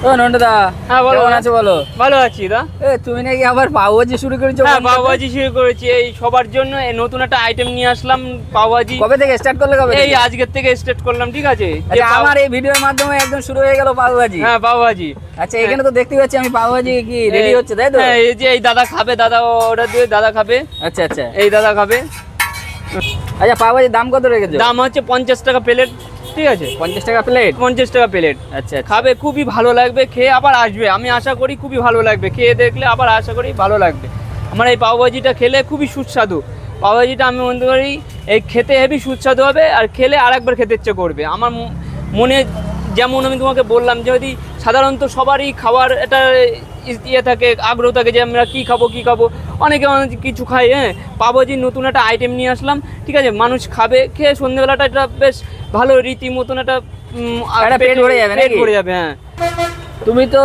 ও নন্টুদা, হ্যাঁ বলো। কেমন আছো বলো? ভালো আছি দা। তুমি নাকি আবার পাওভাজি শুরু করেছো? হ্যাঁ পাওভাজি শুরু করেছি, এই সবার জন্য এই নতুন একটা আইটেম নিয়ে আসলাম পাওভাজি। কবে থেকে স্টার্ট করলে? কবে এই থেকে? আজকের থেকে স্টার্ট করলাম, ঠিক আছে? আচ্ছা, আমার এই ভিডিওর মাধ্যমে একদম শুরু হয়ে গেল পাওভাজি। হ্যাঁ পাওভাজি। আচ্ছা, এখানে তো দেখতে পাচ্ছি আমি পাওভাজি কি রেডি হচ্ছে, তাই তো? হ্যাঁ এই যে এই দাদা খাবে, দাদা অর্ডার দিয়ে দাদা খাবে। আচ্ছা আচ্ছা। এই দাদা খাবে। আচ্ছা, পাওভাজির দাম কত রেখেছো? দাম হচ্ছে 50 টাকা প্লেট, ঠিক আছে? 50 টাকা প্লেট? 50 টাকা প্লেট। আচ্ছা আচ্ছা। খাবে, খুবই ভালো লাগবে, খেয়ে আবার আসবে, আমি আশা করি খুবই ভালো লাগবে, খেয়ে দেখলে আবার আশা করি ভালো লাগবে। আমার এই পাওভাজিটা খেলে খুবই সুস্বাদু। পাওভাজিটা আমি মনে করি এই খেতে হেবি সুস্বাদু হবে, আর খেলে আরেকবার খেতে ইচ্ছে করবে। আমার মনে যেমন আমি তোমাকে বললাম, যদি সাধারণত সবারই খাওয়ার একটা ইয়ে থাকে, আগ্রহ থাকে যে আমরা কী খাবো কী খাবো, অনেকে অনেক কিছু খায়। হ্যাঁ, পাওভাজির নতুন একটা আইটেম নিয়ে আসলাম, ঠিক আছে? মানুষ খাবে, খেয়ে সন্ধ্যেবেলাটা এটা বেশ ভালো রীতি মতন একটা একটা পেট ভরে যাবে, পেট নাকি? ভরে যাবে। হ্যাঁ, তুমি তো